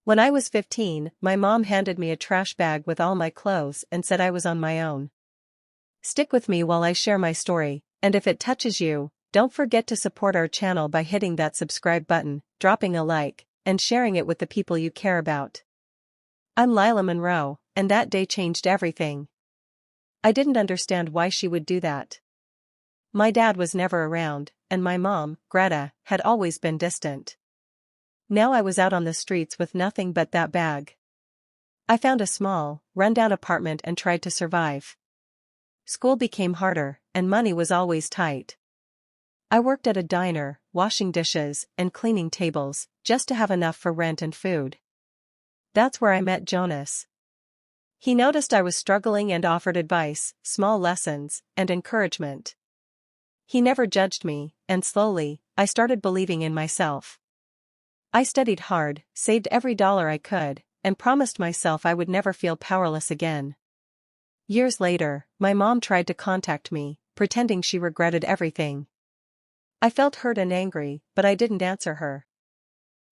When I was 15, my mom handed me a trash bag with all my clothes and said I was on my own. Stick with me while I share my story, and if it touches you, don't forget to support our channel by hitting that subscribe button, dropping a like, and sharing it with the people you care about. I'm Lila Monroe, and that day changed everything. I didn't understand why she would do that. My dad was never around, and my mom, Greta, had always been distant. Now I was out on the streets with nothing but that bag. I found a small, run-down apartment and tried to survive. School became harder, and money was always tight. I worked at a diner, washing dishes and cleaning tables, just to have enough for rent and food. That's where I met Jonas. He noticed I was struggling and offered advice, small lessons, and encouragement. He never judged me, and slowly, I started believing in myself. I studied hard, saved every dollar I could, and promised myself I would never feel powerless again. Years later, my mom tried to contact me, pretending she regretted everything. I felt hurt and angry, but I didn't answer her.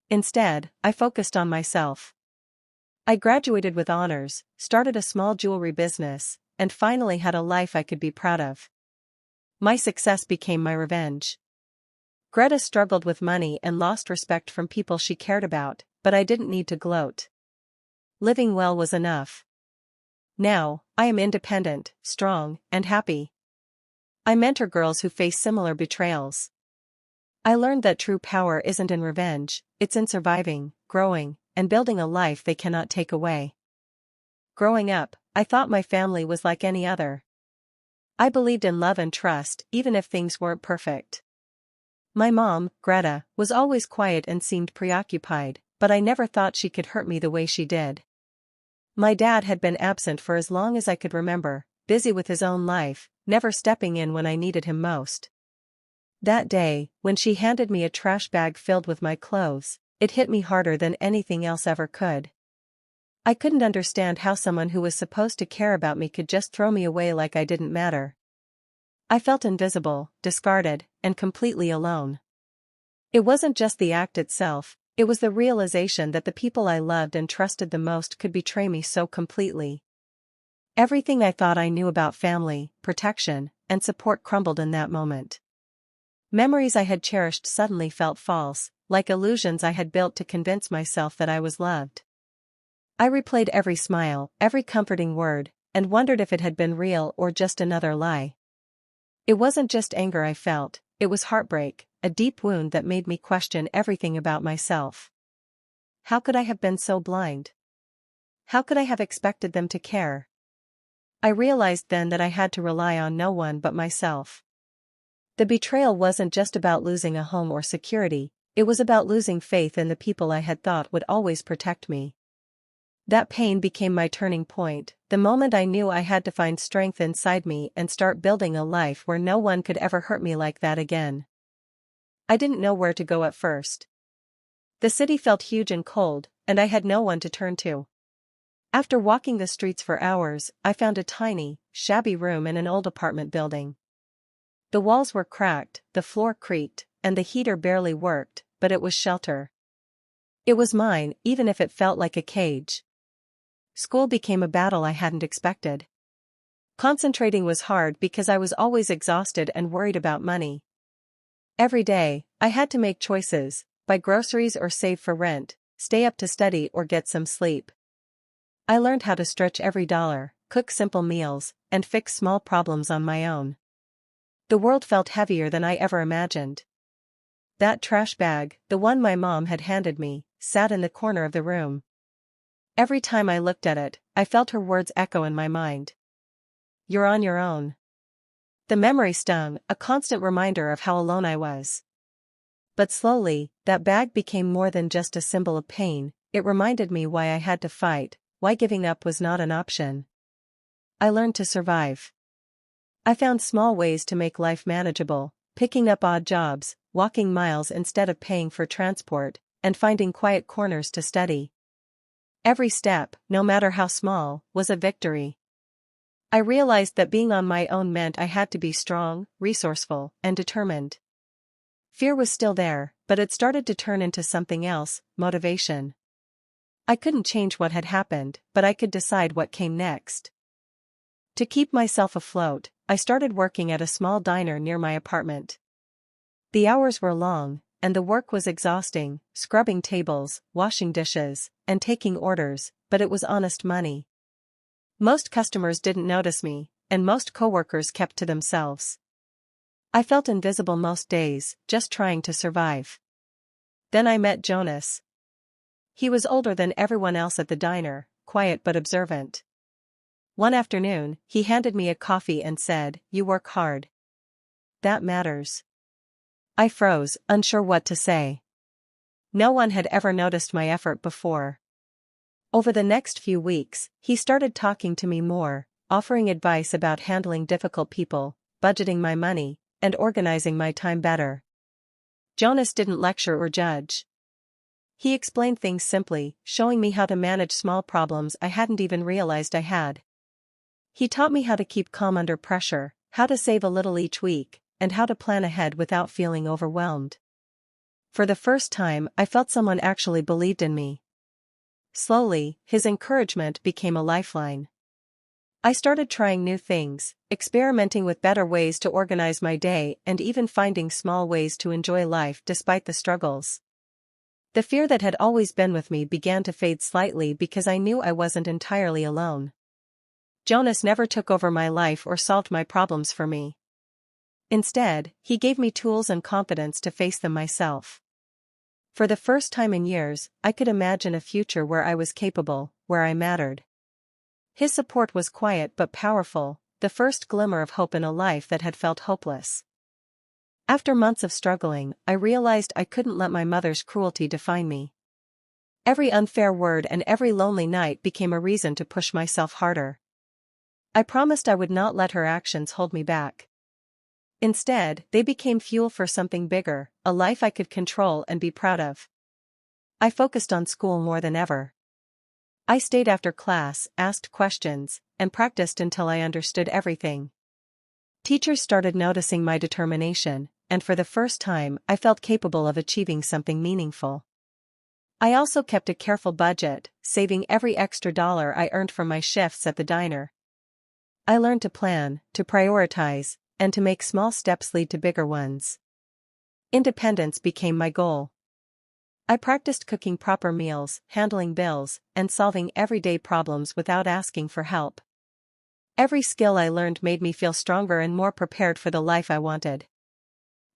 Instead, I focused on myself. I graduated with honors, started a small jewelry business, and finally had a life I could be proud of. My success became my revenge. Greta struggled with money and lost respect from people she cared about, but I didn't need to gloat. Living well was enough. Now, I am independent, strong, and happy. I mentor girls who face similar betrayals. I learned that true power isn't in revenge, it's in surviving, growing, and building a life they cannot take away. Growing up, I thought my family was like any other. I believed in love and trust, even if things weren't perfect. My mom, Greta, was always quiet and seemed preoccupied, but I never thought she could hurt me the way she did. My dad had been absent for as long as I could remember, busy with his own life, never stepping in when I needed him most. That day, when she handed me a trash bag filled with my clothes, it hit me harder than anything else ever could. I couldn't understand how someone who was supposed to care about me could just throw me away like I didn't matter. I felt invisible, discarded, and completely alone. It wasn't just the act itself, it was the realization that the people I loved and trusted the most could betray me so completely. Everything I thought I knew about family, protection, and support crumbled in that moment. Memories I had cherished suddenly felt false, like illusions I had built to convince myself that I was loved. I replayed every smile, every comforting word, and wondered if it had been real or just another lie. It wasn't just anger I felt, it was heartbreak, a deep wound that made me question everything about myself. How could I have been so blind? How could I have expected them to care? I realized then that I had to rely on no one but myself. The betrayal wasn't just about losing a home or security, it was about losing faith in the people I had thought would always protect me. That pain became my turning point, the moment I knew I had to find strength inside me and start building a life where no one could ever hurt me like that again. I didn't know where to go at first. The city felt huge and cold, and I had no one to turn to. After walking the streets for hours, I found a tiny, shabby room in an old apartment building. The walls were cracked, the floor creaked, and the heater barely worked, but it was shelter. It was mine, even if it felt like a cage. School became a battle I hadn't expected. Concentrating was hard because I was always exhausted and worried about money. Every day, I had to make choices, buy groceries or save for rent, stay up to study or get some sleep. I learned how to stretch every dollar, cook simple meals, and fix small problems on my own. The world felt heavier than I ever imagined. That trash bag, the one my mom had handed me, sat in the corner of the room. Every time I looked at it, I felt her words echo in my mind. "You're on your own." The memory stung, a constant reminder of how alone I was. But slowly, that bag became more than just a symbol of pain, it reminded me why I had to fight, why giving up was not an option. I learned to survive. I found small ways to make life manageable, picking up odd jobs, walking miles instead of paying for transport, and finding quiet corners to study. Every step, no matter how small, was a victory. I realized that being on my own meant I had to be strong, resourceful, and determined. Fear was still there, but it started to turn into something else, motivation. I couldn't change what had happened, but I could decide what came next. To keep myself afloat, I started working at a small diner near my apartment. The hours were long, and the work was exhausting, scrubbing tables, washing dishes, and taking orders, but it was honest money. Most customers didn't notice me, and most coworkers kept to themselves. I felt invisible most days, just trying to survive. Then I met Jonas. He was older than everyone else at the diner, quiet but observant. One afternoon, he handed me a coffee and said, "You work hard. That matters." I froze, unsure what to say. No one had ever noticed my effort before. Over the next few weeks, he started talking to me more, offering advice about handling difficult people, budgeting my money, and organizing my time better. Jonas didn't lecture or judge. He explained things simply, showing me how to manage small problems I hadn't even realized I had. He taught me how to keep calm under pressure, how to save a little each week, and how to plan ahead without feeling overwhelmed. For the first time, I felt someone actually believed in me. Slowly, his encouragement became a lifeline. I started trying new things, experimenting with better ways to organize my day and even finding small ways to enjoy life despite the struggles. The fear that had always been with me began to fade slightly because I knew I wasn't entirely alone. Jonas never took over my life or solved my problems for me. Instead, he gave me tools and confidence to face them myself. For the first time in years, I could imagine a future where I was capable, where I mattered. His support was quiet but powerful, the first glimmer of hope in a life that had felt hopeless. After months of struggling, I realized I couldn't let my mother's cruelty define me. Every unfair word and every lonely night became a reason to push myself harder. I promised I would not let her actions hold me back. Instead, they became fuel for something bigger, a life I could control and be proud of. I focused on school more than ever. I stayed after class, asked questions, and practiced until I understood everything. Teachers started noticing my determination, and for the first time, I felt capable of achieving something meaningful. I also kept a careful budget, saving every extra dollar I earned from my shifts at the diner. I learned to plan, to prioritize, and to make small steps lead to bigger ones. Independence became my goal. I practiced cooking proper meals, handling bills, and solving everyday problems without asking for help. Every skill I learned made me feel stronger and more prepared for the life I wanted.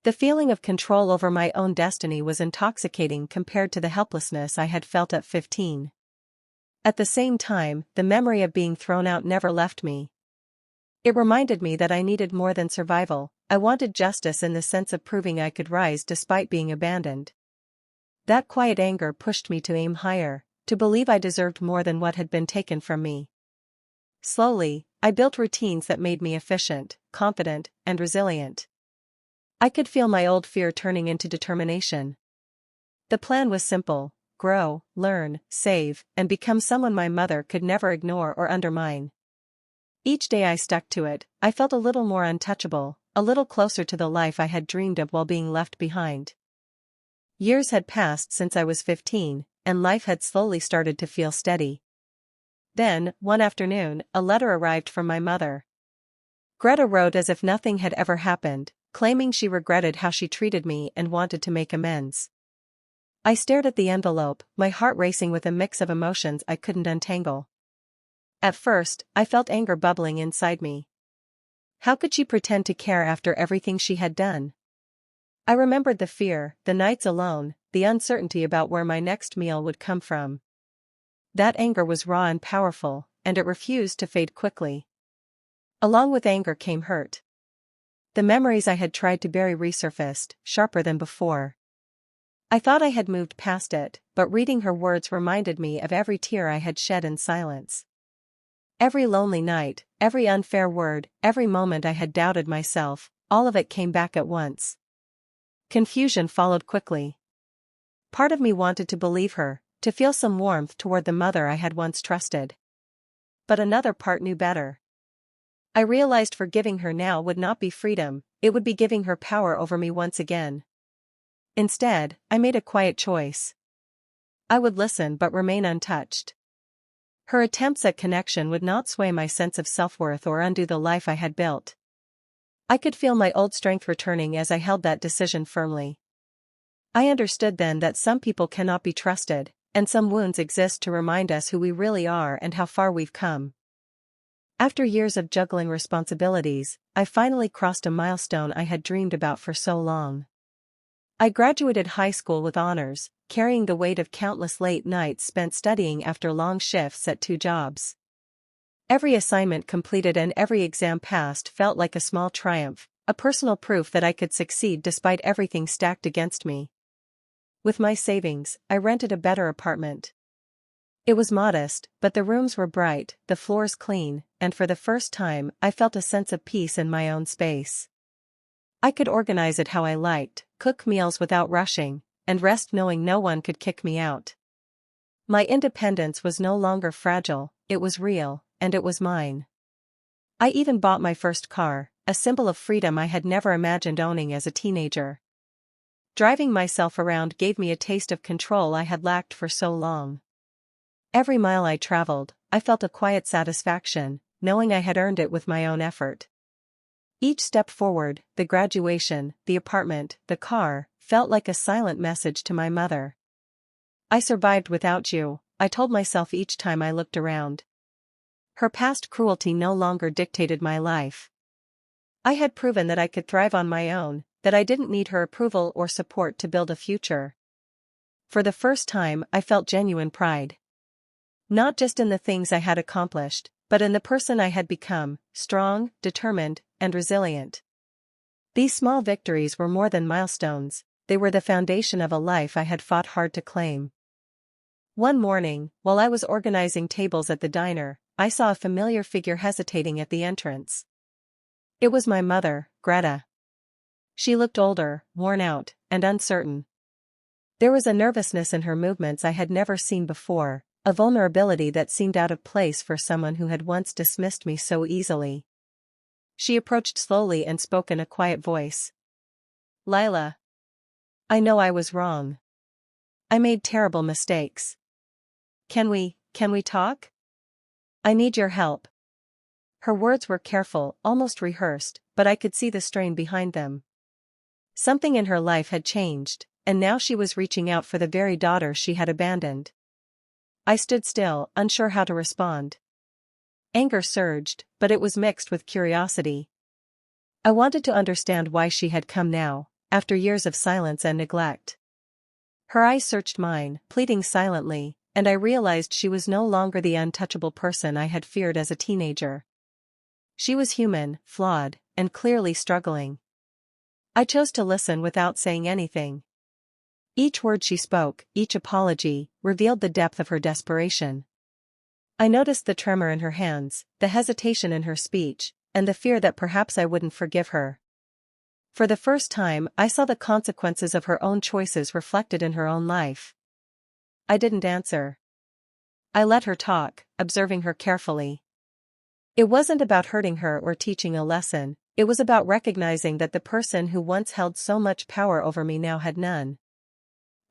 The feeling of control over my own destiny was intoxicating compared to the helplessness I had felt at 15. At the same time, the memory of being thrown out never left me. It reminded me that I needed more than survival. I wanted justice in the sense of proving I could rise despite being abandoned. That quiet anger pushed me to aim higher, to believe I deserved more than what had been taken from me. Slowly, I built routines that made me efficient, confident, and resilient. I could feel my old fear turning into determination. The plan was simple: grow, learn, save, and become someone my mother could never ignore or undermine. Each day I stuck to it, I felt a little more untouchable, a little closer to the life I had dreamed of while being left behind. Years had passed since I was 15, and life had slowly started to feel steady. Then, one afternoon, a letter arrived from my mother. Greta wrote as if nothing had ever happened, claiming she regretted how she treated me and wanted to make amends. I stared at the envelope, my heart racing with a mix of emotions I couldn't untangle. At first, I felt anger bubbling inside me. How could she pretend to care after everything she had done? I remembered the fear, the nights alone, the uncertainty about where my next meal would come from. That anger was raw and powerful, and it refused to fade quickly. Along with anger came hurt. The memories I had tried to bury resurfaced, sharper than before. I thought I had moved past it, but reading her words reminded me of every tear I had shed in silence. Every lonely night, every unfair word, every moment I had doubted myself, all of it came back at once. Confusion followed quickly. Part of me wanted to believe her, to feel some warmth toward the mother I had once trusted. But another part knew better. I realized forgiving her now would not be freedom, it would be giving her power over me once again. Instead, I made a quiet choice. I would listen but remain untouched. Her attempts at connection would not sway my sense of self-worth or undo the life I had built. I could feel my old strength returning as I held that decision firmly. I understood then that some people cannot be trusted, and some wounds exist to remind us who we really are and how far we've come. After years of juggling responsibilities, I finally crossed a milestone I had dreamed about for so long. I graduated high school with honors, carrying the weight of countless late nights spent studying after long shifts at 2 jobs. Every assignment completed and every exam passed felt like a small triumph, a personal proof that I could succeed despite everything stacked against me. With my savings, I rented a better apartment. It was modest, but the rooms were bright, the floors clean, and for the first time I felt a sense of peace in my own space. I could organize it how I liked, cook meals without rushing, and rest knowing no one could kick me out. My independence was no longer fragile, it was real, and it was mine. I even bought my first car, a symbol of freedom I had never imagined owning as a teenager. Driving myself around gave me a taste of control I had lacked for so long. Every mile I traveled, I felt a quiet satisfaction, knowing I had earned it with my own effort. Each step forward, the graduation, the apartment, the car, felt like a silent message to my mother. I survived without you, I told myself each time I looked around. Her past cruelty no longer dictated my life. I had proven that I could thrive on my own, that I didn't need her approval or support to build a future. For the first time, I felt genuine pride. Not just in the things I had accomplished, but in the person I had become, strong, determined, and resilient. These small victories were more than milestones, they were the foundation of a life I had fought hard to claim. One morning, while I was organizing tables at the diner, I saw a familiar figure hesitating at the entrance. It was my mother, Greta. She looked older, worn out, and uncertain. There was a nervousness in her movements I had never seen before, a vulnerability that seemed out of place for someone who had once dismissed me so easily. She approached slowly and spoke in a quiet voice. "Lila. I know I was wrong. I made terrible mistakes. Can we talk? I need your help." Her words were careful, almost rehearsed, but I could see the strain behind them. Something in her life had changed, and now she was reaching out for the very daughter she had abandoned. I stood still, unsure how to respond. Anger surged, but it was mixed with curiosity. I wanted to understand why she had come now, after years of silence and neglect. Her eyes searched mine, pleading silently, and I realized she was no longer the untouchable person I had feared as a teenager. She was human, flawed, and clearly struggling. I chose to listen without saying anything. Each word she spoke, each apology, revealed the depth of her desperation. I noticed the tremor in her hands, the hesitation in her speech, and the fear that perhaps I wouldn't forgive her. For the first time, I saw the consequences of her own choices reflected in her own life. I didn't answer. I let her talk, observing her carefully. It wasn't about hurting her or teaching a lesson, it was about recognizing that the person who once held so much power over me now had none.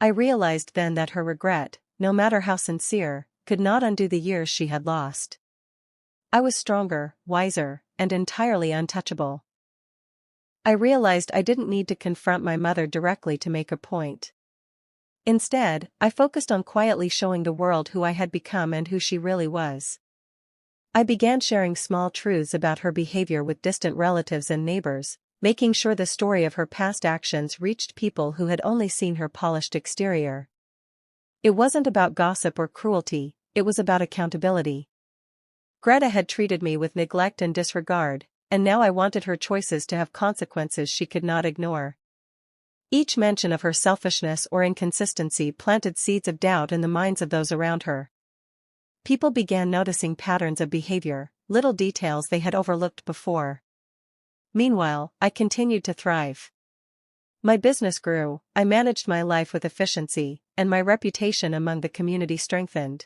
I realized then that her regret, no matter how sincere, could not undo the years she had lost. I was stronger, wiser, and entirely untouchable. I realized I didn't need to confront my mother directly to make a point. Instead, I focused on quietly showing the world who I had become and who she really was. I began sharing small truths about her behavior with distant relatives and neighbors, making sure the story of her past actions reached people who had only seen her polished exterior. It wasn't about gossip or cruelty, it was about accountability. Greta had treated me with neglect and disregard, and now I wanted her choices to have consequences she could not ignore. Each mention of her selfishness or inconsistency planted seeds of doubt in the minds of those around her. People began noticing patterns of behavior, little details they had overlooked before. Meanwhile, I continued to thrive. My business grew, I managed my life with efficiency, and my reputation among the community strengthened.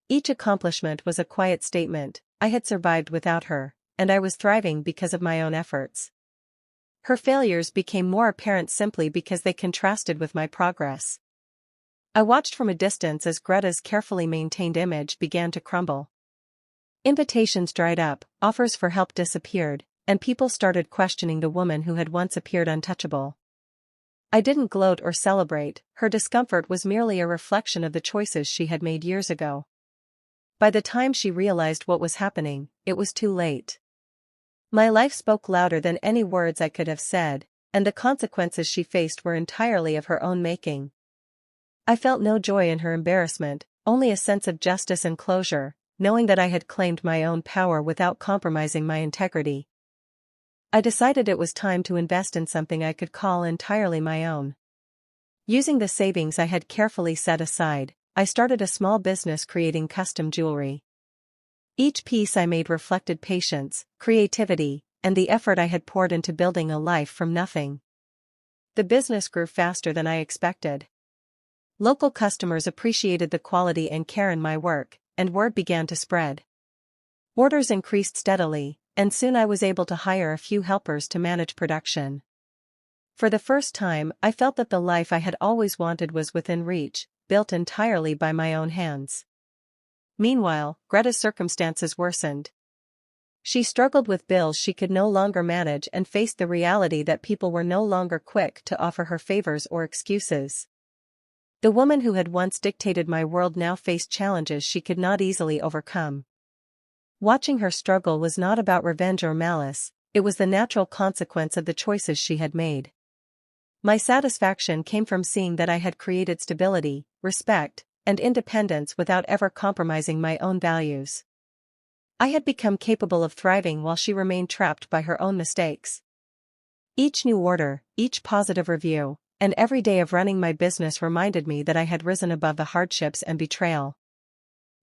Each accomplishment was a quiet statement: I had survived without her, and I was thriving because of my own efforts. Her failures became more apparent simply because they contrasted with my progress. I watched from a distance as Greta's carefully maintained image began to crumble. Invitations dried up, offers for help disappeared, and people started questioning the woman who had once appeared untouchable. I didn't gloat or celebrate, her discomfort was merely a reflection of the choices she had made years ago. By the time she realized what was happening, it was too late. My life spoke louder than any words I could have said, and the consequences she faced were entirely of her own making. I felt no joy in her embarrassment, only a sense of justice and closure, knowing that I had claimed my own power without compromising my integrity. I decided it was time to invest in something I could call entirely my own. Using the savings I had carefully set aside, I started a small business creating custom jewelry. Each piece I made reflected patience, creativity, and the effort I had poured into building a life from nothing. The business grew faster than I expected. Local customers appreciated the quality and care in my work, and word began to spread. Orders increased steadily, and soon I was able to hire a few helpers to manage production. For the first time, I felt that the life I had always wanted was within reach, built entirely by my own hands. Meanwhile, Greta's circumstances worsened. She struggled with bills she could no longer manage and faced the reality that people were no longer quick to offer her favors or excuses. The woman who had once dictated my world now faced challenges she could not easily overcome. Watching her struggle was not about revenge or malice, it was the natural consequence of the choices she had made. My satisfaction came from seeing that I had created stability, respect, and independence without ever compromising my own values. I had become capable of thriving while she remained trapped by her own mistakes. Each new order, each positive review, and every day of running my business reminded me that I had risen above the hardships and betrayal.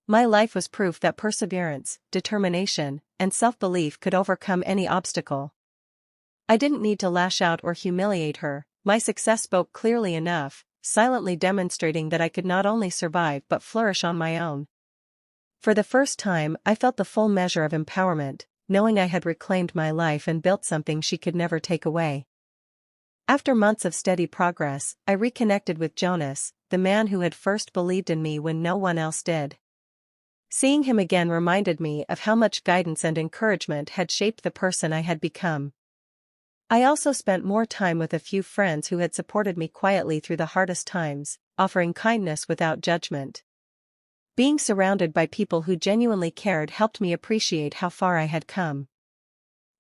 My life was proof that perseverance, determination, and self-belief could overcome any obstacle. I didn't need to lash out or humiliate her, my success spoke clearly enough, silently demonstrating that I could not only survive but flourish on my own. For the first time, I felt the full measure of empowerment, knowing I had reclaimed my life and built something she could never take away. After months of steady progress, I reconnected with Jonas, the man who had first believed in me when no one else did. Seeing him again reminded me of how much guidance and encouragement had shaped the person I had become. I also spent more time with a few friends who had supported me quietly through the hardest times, offering kindness without judgment. Being surrounded by people who genuinely cared helped me appreciate how far I had come.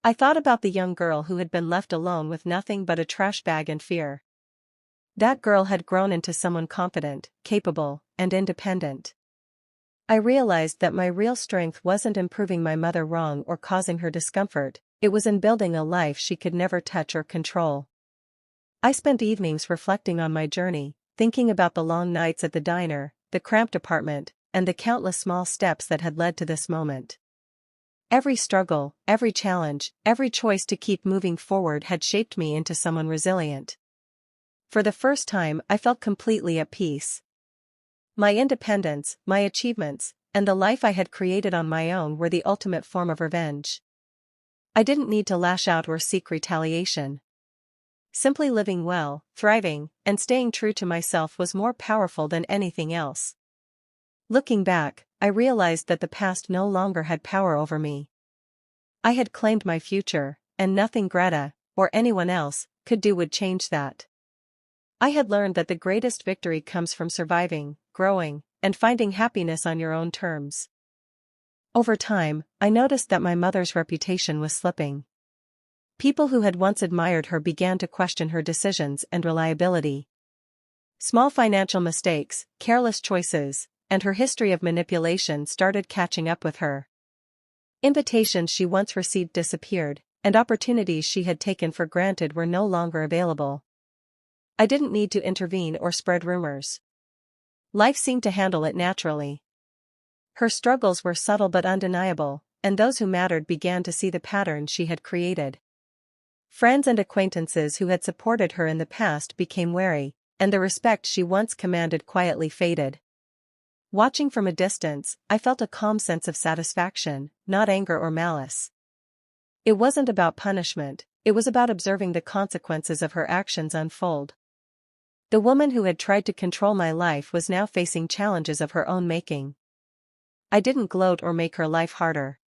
I thought about the young girl who had been left alone with nothing but a trash bag and fear. That girl had grown into someone confident, capable, and independent. I realized that my real strength wasn't in proving my mother wrong or causing her discomfort, it was in building a life she could never touch or control. I spent evenings reflecting on my journey, thinking about the long nights at the diner, the cramped apartment, and the countless small steps that had led to this moment. Every struggle, every challenge, every choice to keep moving forward had shaped me into someone resilient. For the first time, I felt completely at peace. My independence, my achievements, and the life I had created on my own were the ultimate form of revenge. I didn't need to lash out or seek retaliation. Simply living well, thriving, and staying true to myself was more powerful than anything else. Looking back, I realized that the past no longer had power over me. I had claimed my future, and nothing Greta, or anyone else, could do would change that. I had learned that the greatest victory comes from surviving, growing, and finding happiness on your own terms. Over time, I noticed that my mother's reputation was slipping. People who had once admired her began to question her decisions and reliability. Small financial mistakes, careless choices, and her history of manipulation started catching up with her. Invitations she once received disappeared, and opportunities she had taken for granted were no longer available. I didn't need to intervene or spread rumors. Life seemed to handle it naturally. Her struggles were subtle but undeniable, and those who mattered began to see the pattern she had created. Friends and acquaintances who had supported her in the past became wary, and the respect she once commanded quietly faded. Watching from a distance, I felt a calm sense of satisfaction, not anger or malice. It wasn't about punishment, it was about observing the consequences of her actions unfold. The woman who had tried to control my life was now facing challenges of her own making. I didn't gloat or make her life harder.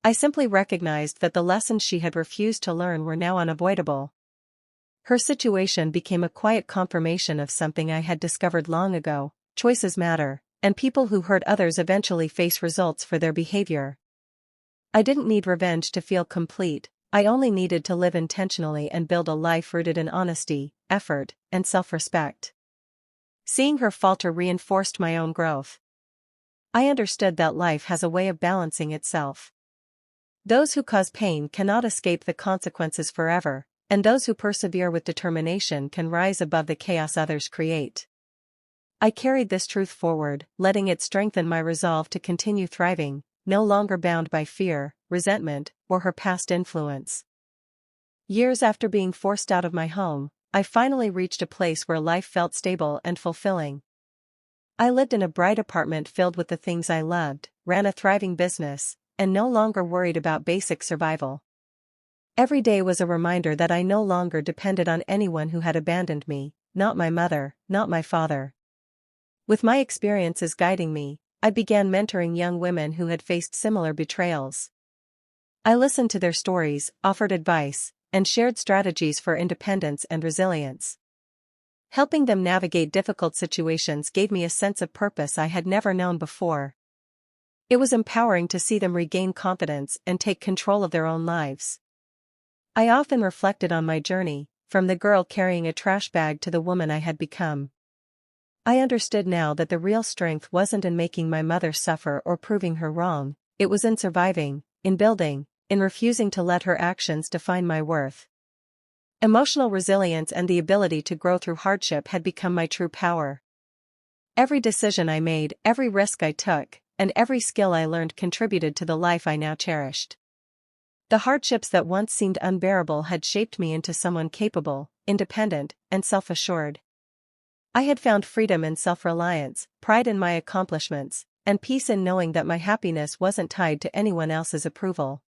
I simply recognized that the lessons she had refused to learn were now unavoidable. Her situation became a quiet confirmation of something I had discovered long ago: choices matter, and people who hurt others eventually face results for their behavior. I didn't need revenge to feel complete, I only needed to live intentionally and build a life rooted in honesty, effort, and self-respect. Seeing her falter reinforced my own growth. I understood that life has a way of balancing itself. Those who cause pain cannot escape the consequences forever, and those who persevere with determination can rise above the chaos others create. I carried this truth forward, letting it strengthen my resolve to continue thriving, no longer bound by fear, resentment, or her past influence. Years after being forced out of my home, I finally reached a place where life felt stable and fulfilling. I lived in a bright apartment filled with the things I loved, ran a thriving business, and no longer worried about basic survival. Every day was a reminder that I no longer depended on anyone who had abandoned me, not my mother, not my father. With my experiences guiding me, I began mentoring young women who had faced similar betrayals. I listened to their stories, offered advice, and shared strategies for independence and resilience. Helping them navigate difficult situations gave me a sense of purpose I had never known before. It was empowering to see them regain confidence and take control of their own lives. I often reflected on my journey, from the girl carrying a trash bag to the woman I had become. I understood now that the real strength wasn't in making my mother suffer or proving her wrong, it was in surviving, in building, in refusing to let her actions define my worth. Emotional resilience and the ability to grow through hardship had become my true power. Every decision I made, every risk I took, and every skill I learned contributed to the life I now cherished. The hardships that once seemed unbearable had shaped me into someone capable, independent, and self-assured. I had found freedom in self-reliance, pride in my accomplishments, and peace in knowing that my happiness wasn't tied to anyone else's approval.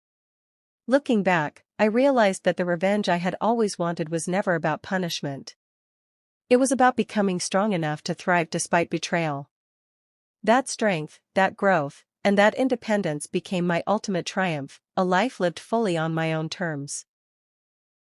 Looking back, I realized that the revenge I had always wanted was never about punishment. It was about becoming strong enough to thrive despite betrayal. That strength, that growth, and that independence became my ultimate triumph, a life lived fully on my own terms.